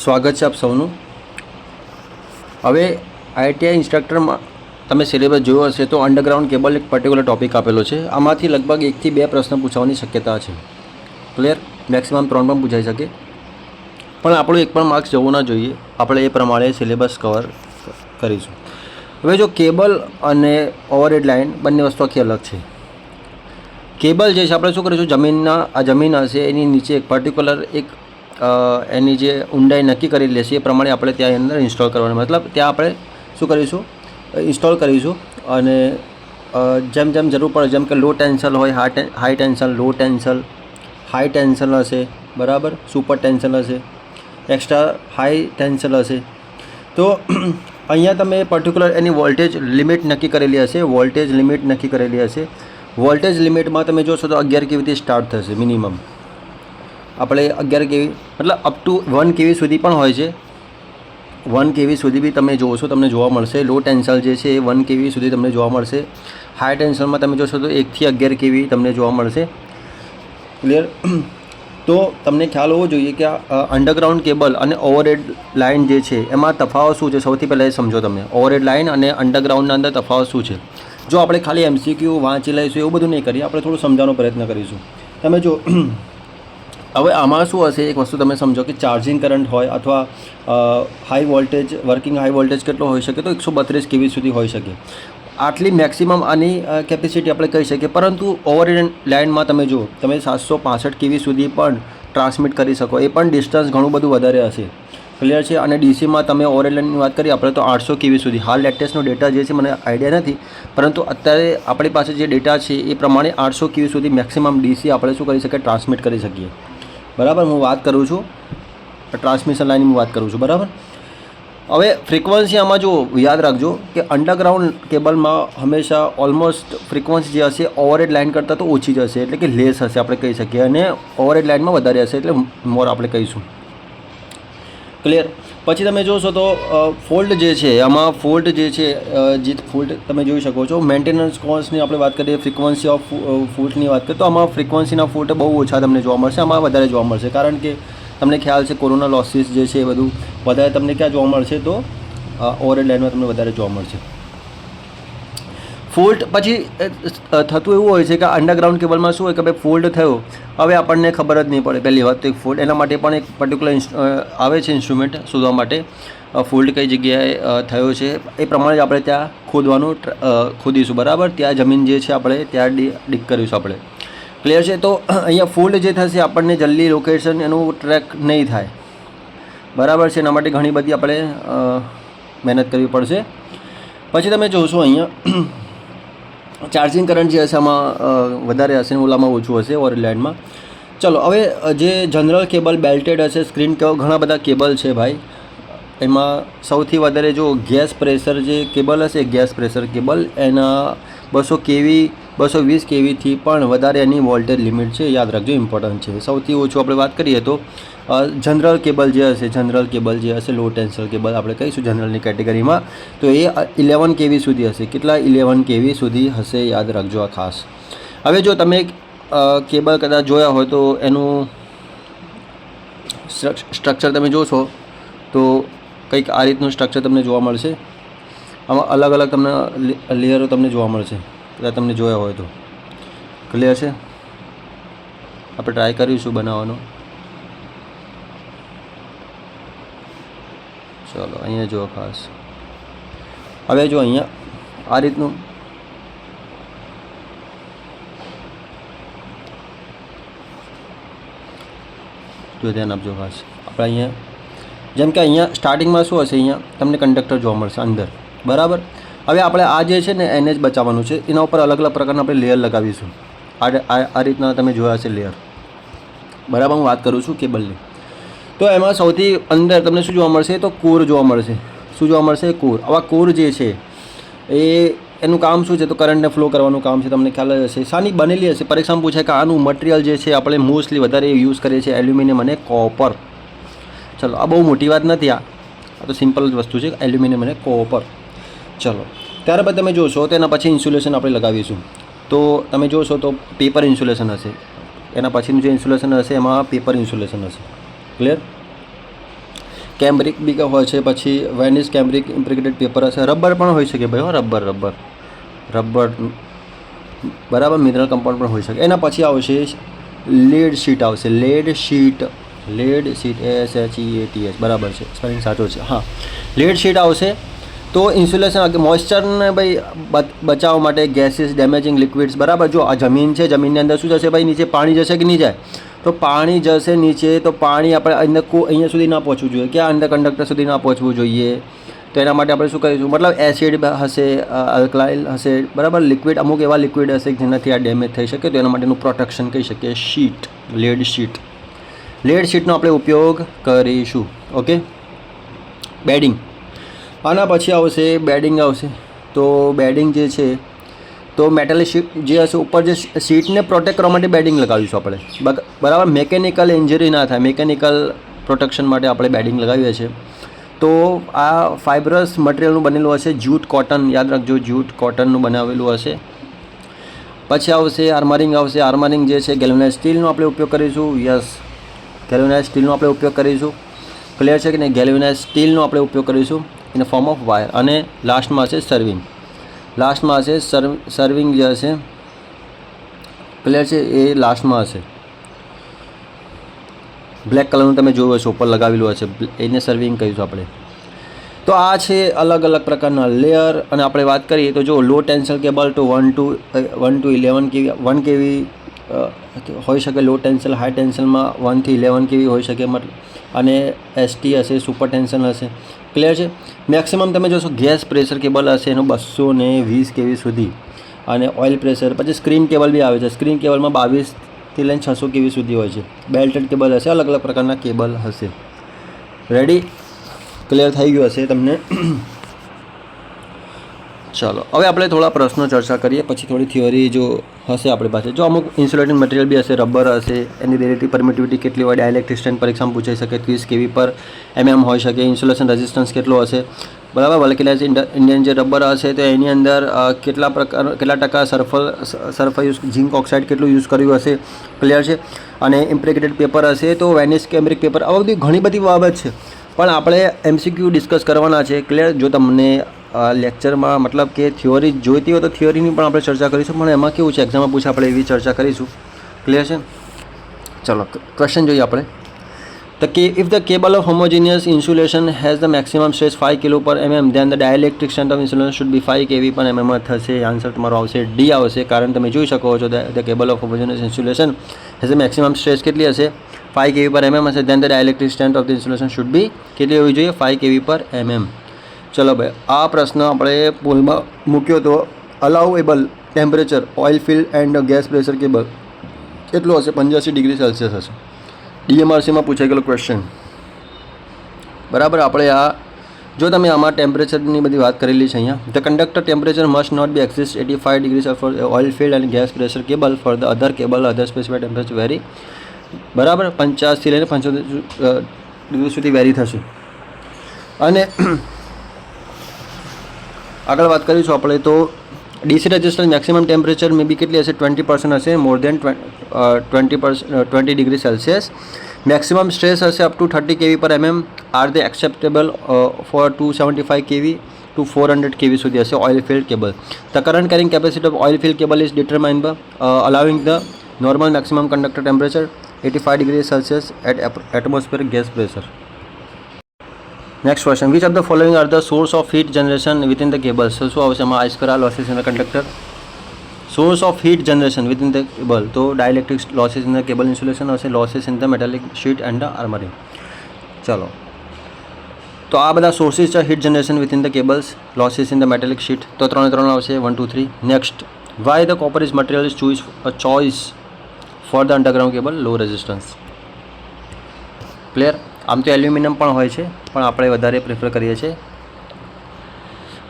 સ્વાગત છે આપ સૌનું। હવે આઈટીઆઈ ઇન્સ્ટ્રક્ટરમાં તમે સિલેબસ જોયો હશે તો અંડરગ્રાઉન્ડ કેબલ એક પર્ટિક્યુલર ટોપિક આપેલો છે। આમાંથી લગભગ 1 થી 2 પ્રશ્ન પૂછવાની શક્યતા છે। ક્લિયર? મેક્સિમમ 3 પણ પૂછાઈ શકે, પણ આપણું એક પણ માર્ક્સ જવું ના જોઈએ। આપણે એ પ્રમાણે સિલેબસ કવર કરીશું। હવે જો કેબલ અને ઓવરહેડ લાઇન બંને વસ્તુ આખી અલગ છે। કેબલ જે છે આપણે શું કરીશું, જમીન હશે એની નીચે એક પર્ટિક્યુલર એની જે ઊંડાઈ નક્કી કરી લેશે એ પ્રમાણે આપણે ત્યાં અંદર ઇન્સ્ટોલ કરવાનું, મતલબ ત્યાં આપણે શું કરીશું, ઇન્સ્ટોલ કરીશું। અને જેમ જેમ જરૂર પડે, જેમ કે લો ટેન્શન હોય, હાઈ ટેન્શન, લો ટેન્શન, હાઈ ટેન્શન હશે, બરાબર, સુપર ટેન્શન હશે, એક્સ્ટ્રા હાઈ ટેન્શન હશે, તો અહીંયા તમે પર્ટિક્યુલર એની વોલ્ટેજ લિમિટ નક્કી કરેલી હશે। વોલ્ટેજ લિમિટ નક્કી કરેલી હશે। વોલ્ટેજ લિમિટમાં તમે જોશો તો 11 કેવીથી સ્ટાર્ટ થશે મિનિમમ। આપણે 11 કેવી મતલબ અપ ટુ 1 કેવી સુધી પણ હોય છે। 1 કેવી સુધી બી તમે જોશો તમને જોવા મળશે। લો ટેન્શન જે છે એ 1 કેવી સુધી તમને જોવા મળશે। હાઈ ટેન્શનમાં તમે જોશો તો 1 થી 11 કેવી તમને જોવા મળશે। ક્લિયર? તો તમને ખ્યાલ હોવો જોઈએ કે આ અંડરગ્રાઉન્ડ કેબલ અને ઓવરહેડ લાઇન જે છે એમાં તફાવત શું છે, સૌથી પહેલાં એ સમજો તમે। ઓવરહેડ લાઇન અને અંડરગ્રાઉન્ડના અંદર તફાવત શું છે, જો આપણે ખાલી MCQ વાંચી લઈશું એવું બધું નહીં કરીએ, આપણે થોડું સમજાવવાનો પ્રયત્ન કરીશું। તમે જો હવે આમાં શું હશે, એક વસ્તુ તમે સમજો કે ચાર્જિંગ કરંટ હોય અથવા high voltage, working high voltage કેટલો હોઈ શકે, તો 132 કેવી સુધી હોઈ શકે। આટલી મેક્સિમમ આની કેપેસિટી આપણે કહી શકીએ। પરંતુ ઓવરહેડ લાઇનમાં તમે જુઓ, તમે 765 કેવી સુધી પણ ટ્રાન્સમિટ કરી શકો, એ પણ ડિસ્ટન્સ ઘણું બધું વધારે હશે। ક્લિયર છે? અને ડીસીમાં તમે ઓવરહેડ લાઇનની વાત કરીએ આપણે તો 800 કેવી સુધી, હાલ લેટેસ્ટનો ડેટા જે છે મને આઈડિયા નથી, પરંતુ અત્યારે આપણી પાસે જે ડેટા છે એ પ્રમાણે 800 કેવી સુધી મેક્સિમમ ડીસી આપણે શું કરી શકીએ, ટ્રાન્સમિટ કરી શકીએ। બરાબર, હું વાત કરું છું ટ્રાન્સમિશન લાઇનની વાત કરું છું, બરાબર। હવે ફ્રિકવન્સી આમાં જો યાદ રાખજો કે અંડરગ્રાઉન્ડ કેબલમાં હંમેશા ઓલમોસ્ટ ફ્રિકવન્સી જે હશે ઓવરહેડ લાઇન કરતાં તો ઓછી જ હશે, એટલે કે લેસ હશે આપણે કહી શકીએ, અને ઓવરહેડ લાઇનમાં વધારે હશે એટલે મોર આપણે કહીશું। ક્લિયર? પછી તમે જોશો તો ફોલ્ટ જે છે આમાં, ફોલ્ટ જે છે જે ફોલ્ટ તમે જોઈ શકો છો, મેન્ટેનન્સ કોસ્ટની આપણે વાત કરીએ, ફ્રિકવન્સી ઓફ ફોલ્ટની વાત કરીએ તો આમાં ફ્રિકવન્સીના ફોલ્ટ બહુ ઓછા તમને જોવા મળશે, આમાં વધારે જોવા મળશે। કારણ કે તમને ખ્યાલ છે કોરોના લોસીસ જે છે એ બધું વધારે તમને ક્યાં જોવા મળશે, તો ઓવરહેડ લાઇનમાં તમને વધારે જોવા મળશે। ફોલ્ટ પછી થતું એવું હોય છે કે અંડરગ્રાઉન્ડ કેબલમાં શું હોય કે ભાઈ ફોલ્ટ થયો, હવે આપણને ખબર જ નહીં પડે પહેલી વાત તો એક ફોલ્ટ, એના માટે પણ એક પર્ટિક્યુલર આવે છે ઇન્સ્ટ્રુમેન્ટ શોધવા માટે, ફોલ્ટ કઈ જગ્યાએ થયો છે એ પ્રમાણે જ આપણે ત્યાં ખોદીશું, બરાબર। ત્યાં જમીન જે છે આપણે ત્યાં ડીક કરીશું આપણે। ક્લિયર છે? તો અહીંયા ફોલ્ટ જે થશે આપણને જલ્દી લોકેશન એનું ટ્રેક નહીં થાય, બરાબર છે। એના માટે ઘણી બધી આપણે મહેનત કરવી પડશે। પછી તમે જોશો અહીંયા ચાર્જિંગ કરંટ જે હશે આમાં વધારે હશે, ઓલામાં ઓછું હશે ઓવરહેડ લાઇનમાં। ચલો, હવે જે જનરલ કેબલ બેલ્ટેડ હશે, સ્ક્રીન કેબલ, ઘણા બધા કેબલ છે ભાઈ। એમાં સૌથી વધારે જો ગેસ પ્રેશર જે કેબલ હશે, ગેસ પ્રેશર કેબલ, એના 200 કેવી 220 કેવીથી પણ વધારે એની વોલ્ટેજ લિમિટ છે, યાદ રાખજો, ઇમ્પોર્ટન્ટ છે। સૌથી ઓછું આપણે વાત કરીએ તો જનરલ કેબલ જે હશે, લો ટેન્શન કેબલ આપણે કહીશું જનરલની કેટેગરીમાં, તો એ 11 કેવી સુધી હશે। કેટલા? 11 કેવી સુધી હશે, યાદ રાખજો આ ખાસ। હવે જો તમે કેબલ કદાચ જોયા હોય તો એનું સ્ટ્રક્ચર તમે જોશો તો કંઈક આ રીતનું સ્ટ્રક્ચર તમને જોવા મળશે। આમાં અલગ અલગ તમને લેયરો તમને જોવા મળશે, કદાચ તમને જોયા હોય તો। ક્લિયર છે? આપણે ટ્રાય કરીશું બનાવવાનો। ચલો અહીંયા જુઓ ખાસ। હવે જો અહીંયા આ રીતનું જો ધ્યાન આપજો ખાસ। આપણે અહીંયા જેમ કે અહીંયા સ્ટાર્ટિંગમાં શું હશે, અહીંયા તમને કંડક્ટર જોવા મળશે અંદર, બરાબર। હવે આપણે આ જે છે ને એને જ બચાવવાનું છે, એના ઉપર અલગ અલગ પ્રકારના આપણે લેયર લગાવીશું। આ રીતના તમે જોયા હશે લેયર, બરાબર। હું વાત કરું છું કેબલની, તો એમાં સૌથી અંદર તમને શું જોવા મળશે, તો કોર જોવા મળશે। શું જોવા મળશે? કોર। આવા કોર જે છે એ એનું કામ શું છે, તો કરંટને ફ્લો કરવાનું કામ છે, તમને ખ્યાલ જ હશે। શાની બનેલી હશે? પરીક્ષામાં પૂછાય કે આનું મટીરિયલ જે છે આપણે મોસ્ટલી વધારે યુઝ કરીએ છીએ એલ્યુમિનિયમ અને કોપર। ચલો, આ બહુ મોટી વાત નથી, આ તો સિમ્પલ જ વસ્તુ છે, એલ્યુમિનિયમ અને કોપર। ચલો, ત્યારબાદ તમે જોશો તો એના પછી ઇન્સ્યુલેશન આપણે લગાવીશું, તો તમે જોશો તો પેપર ઇન્સ્યુલેશન હશે, એના પછીનું જે ઇન્સ્યુલેશન હશે એમાં પેપર ઇન્સ્યુલેશન હશે। ક્લિયર? કેમ્બ્રિક બી હોય છે, પછી વેનિસ કેમ્બ્રિક ઇમ્પ્રિકેટેડ પેપર હશે, રબર પણ હોઈ શકે ભાઈ, રબર બરાબર, મિનરલ કમ્પાઉન્ડ પણ હોઈ શકે. એના પછી આવશે લેડ શીટ આવશે, લેડ શીટ SHEATH બરાબર છે, સ્પેલિંગ સાચો છે. હા, લેડ શીટ આવશે. તો ઇન્સ્યુલેશન મોઇસ્ચરને ભાઈ બચાવવા માટે ગેસીસ ડેમેજિંગ લિક્વિડ્સ બરાબર. જો આ જમીન છે, જમીનની અંદર શું જશે ભાઈ, નીચે પાણી જશે કે નહીં જાય? તો પાણી જશે નીચે, તો પાણી આપણે અંદર અહીંયા સુધી ના પહોંચવું જોઈએ, ક્યાં અંદર કંડક્ટર સુધી ના પહોંચવું જોઈએ. તો એના માટે આપણે શું કરીશું, મતલબ એસિડ હશે, અલ્કલાઇલ હશે બરાબર, લિક્વિડ, અમુક એવા લિક્વિડ હશે જેનાથી આ ડેમેજ થઈ શકે. તો એના માટેનું પ્રોટેક્શન કહી શકીએ શીટ, લેડ શીટ. લેડ શીટનો આપણે ઉપયોગ કરીશું. Okay, bedding. આના પછી આવશે બેડિંગ આવશે. તો બેડિંગ જે છે, તો મેટલ શીટ જે હશે ઉપર, જે શીટને પ્રોટેક્ટ કરવા માટે બેડિંગ લગાવીશું આપણે બરાબર. મેકેનિકલ ઇન્જરી ના થાય, મેકેનિકલ પ્રોટેક્શન માટે આપણે બેડિંગ લગાવીએ છીએ. તો આ ફાઇબ્રસ મટીરિયલનું બનેલું હશે, જ્યુટ કોટન, યાદ રાખજો, જ્યુટ કોટનનું બનાવેલું હશે. પછી આવશે આર્મરિંગ આવશે. આર્મરિંગ જે છે ગેલ્વેનાઇઝ સ્ટીલનો આપણે ઉપયોગ કરીશું. યસ, ગેલ્વેનાઇઝ સ્ટીલનો આપણે ઉપયોગ કરીશું. ક્લિયર છે કે નહીં? ગેલ્વેનાઇઝ સ્ટીલનો આપણે ઉપયોગ કરીશું ઇન ફોર્મ ઓફ વાયર. અને લાસ્ટમાં હશે સર્વિંગ. લાસ્ટમાં હશે સર્વિંગ જે હશે, ક્લિયર છે, એ લાસ્ટમાં હશે. બ્લેક કલરનું તમે જોયું હશે, ઉપર લગાવેલું હશે, એને સર્વિંગ કહીશું આપણે. તો આ છે અલગ અલગ પ્રકારના લેયર. અને આપણે વાત કરીએ તો જો લો ટેન્શન કેબલ તો 1 to 11 kV 1 kV હોઈ શકે. લો ટેન્શન, હાઈ ટેન્શનમાં 1 થી 11 kV હોઈ શકે. અને ST હશે, સુપર ટેન્શન હશે. ક્લિયર છે? મેક્સિમમ તમે જોશો ગેસ પ્રેશર કેબલ હશે એનો 220 kV સુધી. અને ઓઇલ પ્રેશર, પછી સ્ક્રીન કેબલ બી આવે છે. સ્ક્રીન કેબલમાં 22 થી લઈને 600 kV સુધી હોય છે. બેલ્ટેડ કેબલ હશે, અલગ અલગ પ્રકારના કેબલ હશે. રેડી? ક્લિયર થઈ ગયું હશે તમને. ચાલો હવે આપણે થોડા પ્રશ્નો ચર્ચા કરીએ, પછી થોડી થિયરી જો હશે આપણી પાસે. જો અમુક ઇન્સ્યુલેટિંગ મટીરિયલ બી હશે, રબર હશે, એની રિલેટિવ પરમિટિવિટી કેટલી હોય, ડાયલેક્ટ્રિક સ્ટ્રેન્થ પરીક્ષામાં પૂછાઈ શકે, 30 kV પર mm હોઈ શકે. ઇન્સ્યુલેશન રેઝિસ્ટન્સ કેટલો હશે બરાબર. વલ્કેનાઇઝ ઇન્ડિયન જે રબર હશે તો એની અંદર કેટલા ટકા સલ્ફર યુઝ, ઝિંક ઓક્સાઇડ કેટલું યુઝ કર્યું હશે. ક્લિયર છે? અને ઇમ્પ્રેકેટેડ પેપર હશે તો વેનિસ કેમ્બ્રિક પેપર. આ બધી ઘણી બધી બાબત છે, પણ આપણે MCQ ડિસ્કસ કરવાના છે. ક્લિયર? જો તમને લેક્ચરમાં મતલબ કે થિયોરી જોઈતી હોય તો થિયોરીની પણ આપણે ચર્ચા કરીશું, પણ એમાં કેવું છે, એક્ઝામમાં પૂછે આપણે એવી ચર્ચા કરીશું. ક્લિયર છે? ચલો ક્વેશ્ચન જોઈએ આપણે. The if the cable of homogeneous insulation has the maximum stress 5 kilo per mm, then the dielectric strength of insulation should be 5 kV per mm થશે. આન્સર તમારો આવશે D આવશે. કારણ તમે જોઈ શકો છો the cable of homogeneous insulation has a maximum stress કેટલી હશે? 5 kV per mm હશે. then the dielectric strength of the insulation should be કેટલી હોવી જોઈએ? 5 kV per mm. ચલો ભાઈ, આ પ્રશ્ન આપણે પોલમાં મૂક્યો તો allowable temperature oil field and gas pressure cable કેટલું હશે? 85 ડિગ્રી સેલ્સિયસ હશે. DMRCમાં પૂછાઈ ગયેલો ક્વેશ્ચન બરાબર. આપણે આ જો તમે આમાં ટેમ્પરેચરની બધી વાત કરેલી છે અહીંયા. The conductor temperature must not be exist 85 degree for oil field and gas pressure cable. For the other cable other specified temperature very બરાબર. 50 થી લઈને 75 ડિગ્રી સુધી વેરી થશે. અને આગળ વાત કરીશું આપણે તો DC resistance maximum temperature may be કેટલી હશે? 20% હશે, more than 20 degree Celsius. Maximum stress હશે up to 30 kV per mm. Are the acceptable for 275 kV to 400 kV સુધી હશે oil filled cable. The current carrying capacity of oil filled cable is determined by allowing the normal maximum conductor temperature 85 degree Celsius at atmospheric gas pressure. Next question, which of the following are the source of heat generation within the cable? શું આવશે એમાં? I square R losses in the conductor. Source of heat generation within the cable તો dielectric losses in the cable insulation હશે, losses in the metallic sheath and the armouring. ચલો તો આ બધા sources છે heat generation within the cables, losses in the metallic sheath. તો 3 આવશે 1 2 3. Next, why the copper is material is choice for the underground cable low resistance. Clear? આમ તો aluminium પણ હોય છે, પણ આપણે વધારે પ્રિફર કરીએ છીએ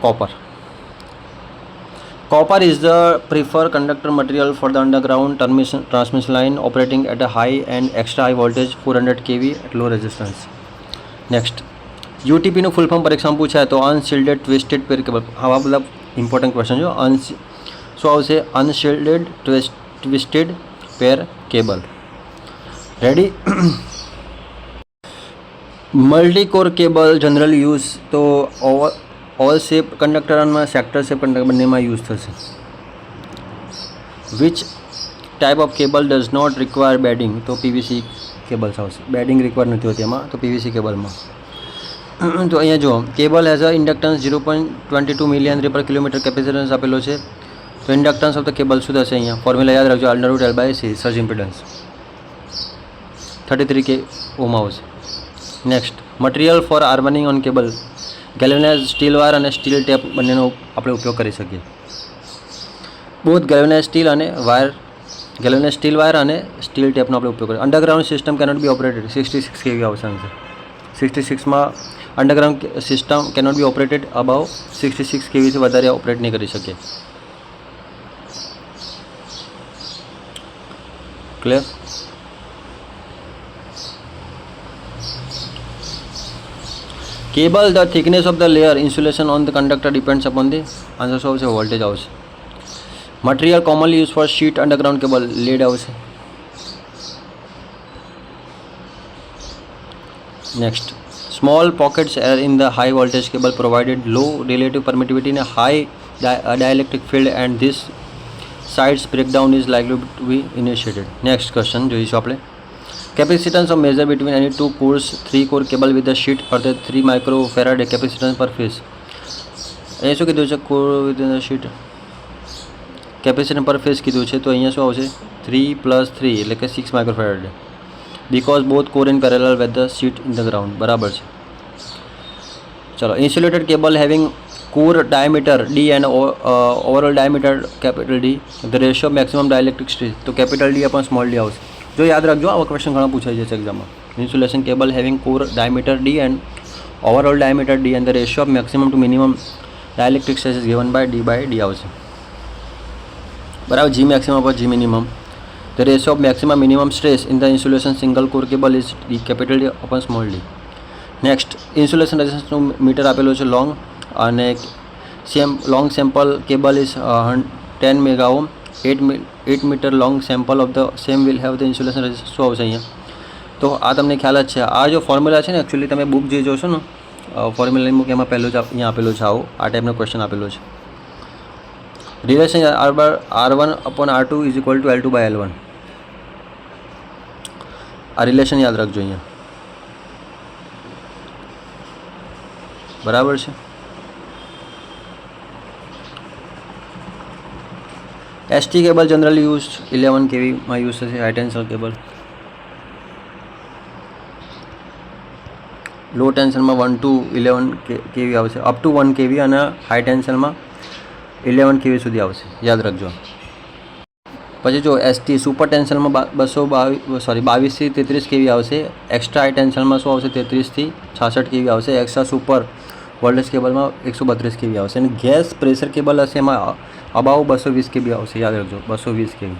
copper. Copper is the preferred conductor material for the underground transmission line operating at a high and extra high voltage 400 kV at low resistance. Next, UTP નું ફૂલ ફોર્મ પરીક્ષામાં પૂછાય તો અનશિલ્ડેડ ટ્વિસ્ટેડ પેર કેબલ. આવા બધા important question જો. શું આવશે? Unshielded twisted pair cable. Ready? Multi core cable generally use તો ઓવલ શેપ કંડક્ટર અને સેક્ટર શેપ કંડક્ટર બંનેમાં યુઝ થશે. Which type of cable does not require bedding? તો પીવીસી કેબલ્સ આવશે. બેડિંગ રિક્વાયર નથી હોતી એમાં, તો પીવીસી કેબલમાં. તો અહીંયા જો cable has a inductance 0.22 millihenry per kilometre capacitance આપેલો છે. તો ઇન્ડક્ટન્સ ઓફ ધ કેબલ શું થશે? અહીંયા ફોર્મ્યુલા યાદ રાખજો, √L/C surge impedance 33 K ohm આવશે. Next, material for armouring on cable galvanise steel wire અને સ્ટીલ ટેપ બંનેનો આપણે ઉપયોગ કરી શકીએ. બોથ ગેલ્વેનાઇઝ સ્ટીલ વાયર અને સ્ટીલ ટેપનો આપણે ઉપયોગ કરીએ. Underground system cannot be operated 66 kV આવશે આન્સર. 66માં underground system cannot be operated above 66 kV થી વધારે ઓપરેટ નહીં કરી શકીએ. Clear? Cable the thickness of the layer insulation on the conductor depends upon the answer શું આવશે? વોલ્ટેજ આવશે. Material commonly use for sheath underground cable lead આવશે. Next, small pockets air in the high voltage cable provided low relative permittivity ને high dielectric field and these sites breakdown is likely to be initiated. Next question જોઈશું આપણે. Capacitance of measure between any two cores 3 core cable with a sheet or the 3 microfarad capacitance per phase. અહીંયા શું કીધું છે? Core with the sheet capacitance પર phase કીધું છે, તો અહીંયા શું આવશે? 3 + 3 એટલે કે 6 microfarad. Because both core in parallel with the sheet in the ground. બરાબર છે. ચલો, insulated cable having core diameter D and overall diameter capital D, the ratio of maximum dielectric stress. તો capital D upon small d આવશે. જો યાદ રાખજો, આવા question ઘણા પૂછાઈ જશે એક્ઝામમાં. Insulation cable having core diameter D and overall diameter D and the ratio of maximum to minimum dielectric stress is given by D/D આવશે. બરાબર. G maximum પર G minimum. The ratio of maximum minimum stress in the insulation single core cable is D, capital D upon small d. Next, insulation રેઝિસ્ટન્સનું metre આપેલું છે long, અને long sample cable is 10 mega ohm. 8 metre long sample of the same will have the insulation resistance શું આવશે અહીંયા? તો આ તમને ખ્યાલ જ છે. આ જો ફોર્મ્યુલા છે ને, એકચ્યુઅલી તમે બુક જે જોશો ને, ફોર્મ્યુલાની બુક એમાં પહેલું જ અહીંયા આપેલું છે. આવું આ ટાઈપનો ક્વેશ્ચન આપેલો છે. Relation R1/R2 is equal to L2/L1. આ રિલેશન યાદ રાખજો અહીંયા. બરાબર છે. ST cable generally use 11 kV માં યુઝ થશે. હાઈ ટેન્શન કેબલ લો ટેન્શનમાં 1 to 11 kV આવશે, અપ ટુ 1 kV, અને હાઈ ટેન્શનમાં 11 kV સુધી આવશે. યાદ રાખજો. પછી જો ST સુપર ટેન્શનમાં 22 થી 33 kV આવશે. એક્સ્ટ્રા હાઈ ટેન્શનમાં શું આવશે? 33 થી 66 kV આવશે. એક્સ્ટ્રા સુપર વોલ્ટેજ કેબલમાં 132 kV આવશે. અને ગેસ પ્રેશર કેબલ હશે એમાં અબાઉ 220 kV આવશે. યાદ રાખજો, 220 kV.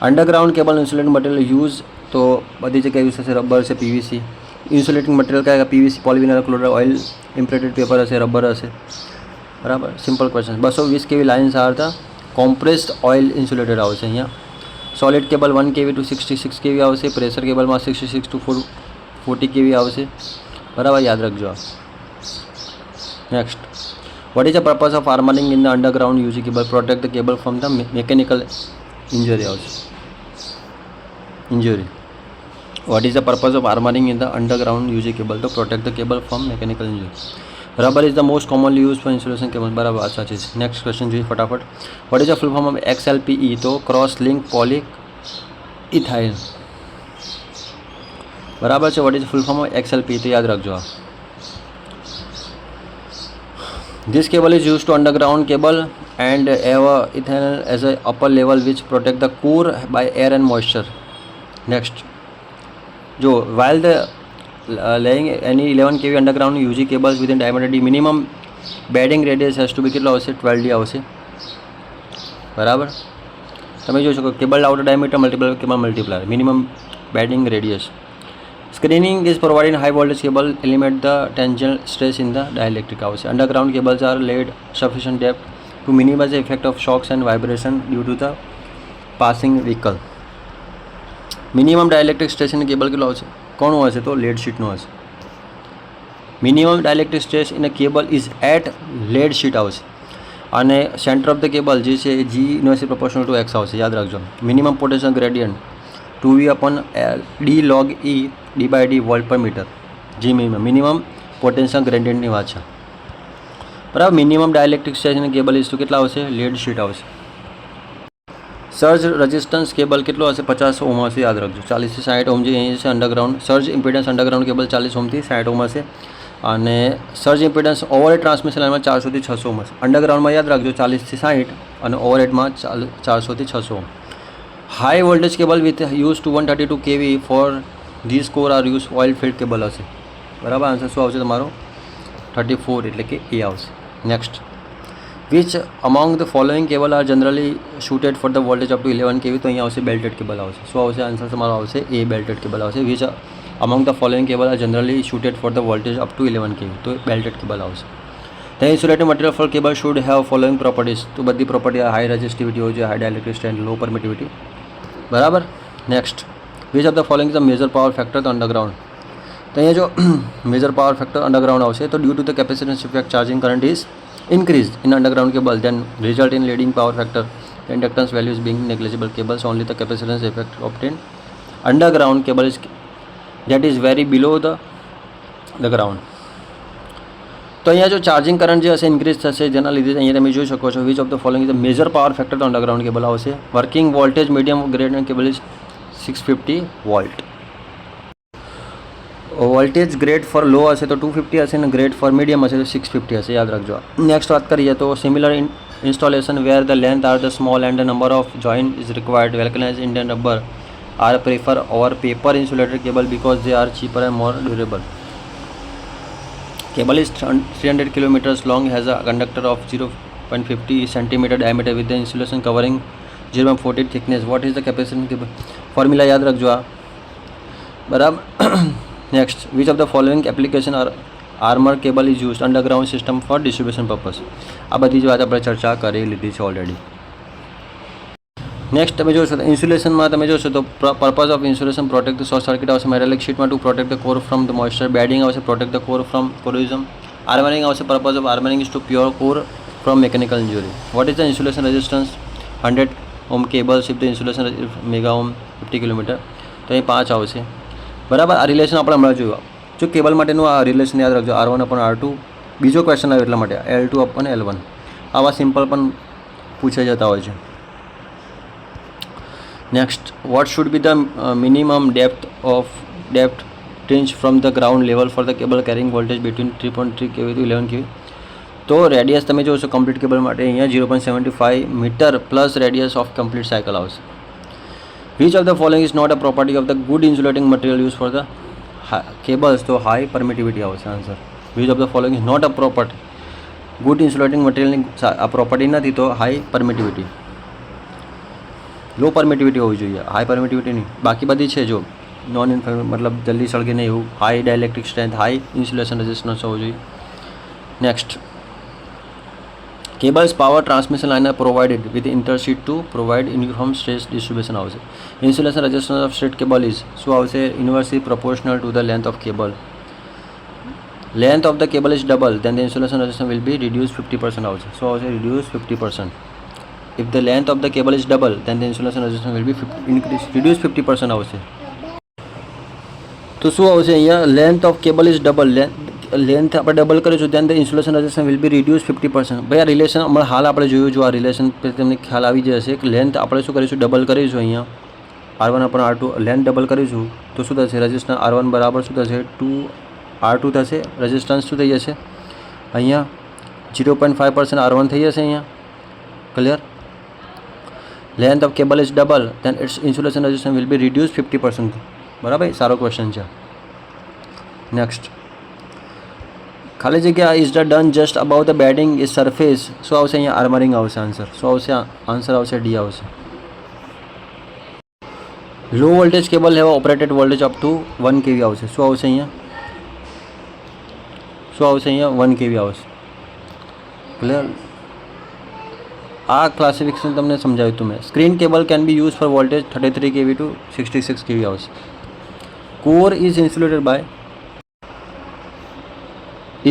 Underground cable insulating material use તો બધી જગ્યાએ યુઝ થશે. રબર છે, પીવીસી. ઇન્સ્યુલેટિંગ મટીરિયલ કયા? PVC, polyvinyl chloride, oil impregnated paper હશે, રબર હશે. બરાબર. Simple question. 220 kV lines are the compressed oil insulated આવશે અહીંયા. Solid cable 1 kV to 66 kV આવશે. પ્રેશર કેબલમાં 66 to 40 kV આવશે. બરાબર, યાદ રાખજો. Next, what is the purpose of armouring in the underground UG cable? Protect the cable from the mechanical injury આવશે. Injury. What is the purpose of armouring in the underground UG cable? તો protect the cable from mechanical injury. Rubber is the most commonly use for insulation cable. બરાબર, આ સાચી છે. Next question જોઈએ ફટાફટ. What is the full form of XLPE? તો cross link polyethylene. બરાબર છે. What is full form of XLPE? તો યાદ રાખજો. This cable is used to underground cable and have ethanol as a upper level which protect the core by air and moisture. Next, jo while the laying any 11 kV underground UG cables within diameter D, minimum bedding radius has to be કેટલો આવશે? 12D આવશે. બરાબર. તમે જોઈ શકો cable outer diameter multiply cable multiplier, minimum bedding radius. Screening is provided in high voltage cable, eliminate the tangential stress in the dielectric house. Underground cables are laid sufficient depth to minimize the effect of shocks and vibration due to the passing vehicle. Minimum dielectric stress in cable કેટલો આવશે? કોનું હશે? તો lead શીટનું હશે. Minimum dielectric stress in a cable is at lead sheet આવશે. અને centre of the cable જે છે એ G inversely proportional to X આવશે, યાદ રાખજો. Minimum potential gradient 2V upon D log E D/D volt per metre. G minimum potential ગ્રેડિયન્ટની વાત છે, બરાબર. Minimum dielectric stress in cable is to કેટલા આવશે? લેડ શીટ આવશે. સર્જ રેઝિસ્ટન્સ કેબલ કેટલો હશે? 50 ઓમ હશે, યાદ રાખજો. 40 થી 60 ઓમ જે અહીં છે underground. Surge impedance underground cable 40 ઓમથી 60 ઓમ હશે. અને સર્જ ઇમ્પિડન્સ ઓવરહેડ ટ્રાન્સમિશન લાઇનમાં 400 થી 600 ઓમ હશે. અંડરગ્રાઉન્ડમાં યાદ રાખજો 40 થી 60 અને ઓવરહેડમાં 400 થી 600 ohm. High voltage cable with use to 132 kV for these core are use oil filled cable હશે, બરાબર. આન્સર શું આવશે તમારો? 34 એટલે કે એ આવશે. Next, which among the following cable are generally suited for the voltage up to 11 kV. તો અહીંયા આવશે બેલ્ટેડ કેબલ આવશે. શું આવશે? આન્સર તમારો આવશે એ, બેલ્ટેડ કેબલ આવશે. Which among the following cable are generally suited for the voltage up to 11 kV. તો બેલ્ટેડ કેબલ આવશે. The insulated material for cable should have following properties. તો બધી પ્રોપર્ટી હાઈ રેઝિસ્ટિવિટી હોય છે, high dielectric strength, low permittivity, બરાબર. Next, which of the following is the major power factor the underground. તો અહીંયા જો major power factor underground આવશે તો due to the capacitance effect charging current is increased in underground cable then result in leading power factor. The inductance values being negligible. Cables only the capacitance effect obtained underground cable is that is very below the ground. તો અહીંયા જો charging current જે હશે increase થશે, જેના લીધે અહીંયા તમે જોઈ શકો છો which of the following is the major power factor the underground cable આવશે. Working voltage medium grade cable is 650 volt. Voltage grade for low હશે તો 250 હશે અને ગ્રેડ ફોર મીડિયમ હશે તો 650 હશે, યાદ રાખજો. નેક્સ્ટ વાત કરીએ તો similar installation where the length are the small and the number of joint is required. Vulcanize Indian rubber are prefer over paper insulated cable because they are cheaper and more durable. Cable is 300 kilometers long, has a conductor of 0.50 centimeter diameter with the insulation covering 0.40 thickness. What is the capacity cable? Formula યાદ રાખજો આ, બરાબર. Next, which of the following application are armor cable is used underground system for distribution purpose. આ બધી જ વાત આપણે ચર્ચા કરી લીધી છે ઓલરેડી. નેક્સ્ટ તમે જોશો તો ઇન્સ્યુલેશનમાં તમે જોશો તો purpose of insulation protect the short circuit આવશે. મેટાલિક શીટમાં to protect the core from the moisture. Bedding આવશે protect the core from corrosion. Armouring આવશે purpose of armouring is to pure core from mechanical injury. What is the insulation resistance? 100 ohm cables if the insulation mega ohm 50 kilometre. તો અહીં 5 આવશે, બરાબર. આ relation આપણે હમણાં જોયું. જો કેબલ માટેનું આ રિલેશન યાદ રાખજો, R1 અપન R2. બીજો ક્વેશ્ચન આવ્યો એટલા માટે L2 અપન L1. આવા સિમ્પલ પણ પૂછાઈ જતા હોય છે. Next, what should be the minimum depth trench from the ground level for the cable carrying voltage between 3.3 kV to 11 kV. તો રેડિયસ તમે જોશો કમ્પ્લીટ કેબલ માટે અહીંયા 0.75 metre plus radius of complete cycle આવશે. Which of the following is not a property of the good insulating material use for the cables? તો high permittivity આવશે answer. Which of the following is not a property? Good insulating મટીરિયલની આ property નથી તો high permittivity. લો permittivity હોવી જોઈએ, high permittivity નહીં. બાકી બધી છે જો નોન મતલબ જલ્દી સળગે નહીં એવું. High dielectric strength, high insulation resistance હોવું જોઈએ. Next, cables power transmission line are provided with intersheet to provide uniform stress distribution આવશે. Insulation resistance of straight cable is શું આવશે? Inversely proportional to the length of cable. Length of the cable is double then the insulation resistance will be reduced 50% આવશે. શું આવશે? reduced 50%. if the length of the cable is double then the insulation resistance will be reduced 50% આવશે. તો શું આવશે અહીંયા? Length of cable is double. Length આપણે double કરીશું then the insulation resistance will be reduced 50%. ભાઈ આ રિલેશન હમણાં હાલ આપણે જોયું, જો આ રિલેશન તમને ખ્યાલ આવી જશે કે લેન્થ આપણે શું કરીશું? ડબલ કરીશું. અહીંયા R1 અપન R2 લેન્થ ડબલ કરીશું તો શું થશે? રેઝિસ્ટન્સ R1 બરાબર શું થશે? 2R2 થશે. રેઝિસ્ટન્સ શું થઈ જશે? અહીંયા 0.5% R1 થઈ જશે. અહીંયા clear? Length of cable is double then its insulation resistance will be reduced 50%. બરાબર, સારો ક્વેશ્ચન છે. નેક્સ્ટ, ખાલી જગ્યા is the done just about the bedding is surface. શું આવશે અહીંયા? આર્મરિંગ આવશે આન્સર. શું આવશે? આન્સર આવશે ડી આવશે. લો voltage cable have operated voltage up two 1 kV આવશે. શું આવશે અહીંયા? શું આવશે અહીંયા? 1 kV આવશે. ક્લિયર? આ ક્લાસિફિકેશન તમને સમજાવ્યું હતું મેં. Screen cable can be use for voltage 33 kV to 66 kV આવશે. Core is insulated by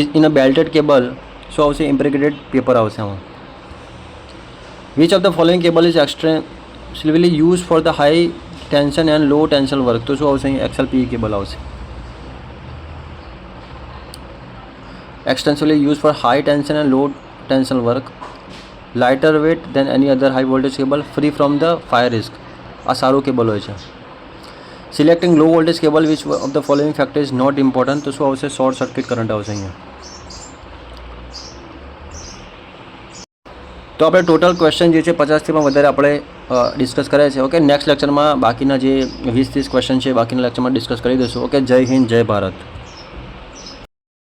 is in a belted cable. શું આવશે? ઇમ્પ્રેગ્નેટેડ પેપર આવશે આમાં. Which of the following cable is extensively use for the high tension and low tension work. તો શું આવશે? અહીં XLPE cable આવશે. extensively used for high tension and low tension work, lighter weight than any other high voltage cable, free from the fire risk. આ સારું cable હોય છે. Selecting low voltage cable which of the following factor is not important. તો શું આવશે? Short circuit current આવશે અહીંયા. તો આપણે ટોટલ ક્વેશ્ચન જે છે 50થી પણ વધારે આપણે ડિસ્કસ કર્યા છે. ઓકે, નેક્સ્ટ લેક્ચરમાં બાકીના જે 20-30 ક્વેશ્ચન છે બાકીના લેક્ચરમાં ડિસ્કસ કરી દઈશું. ઓકે, જય હિન્દ, જય ભારત.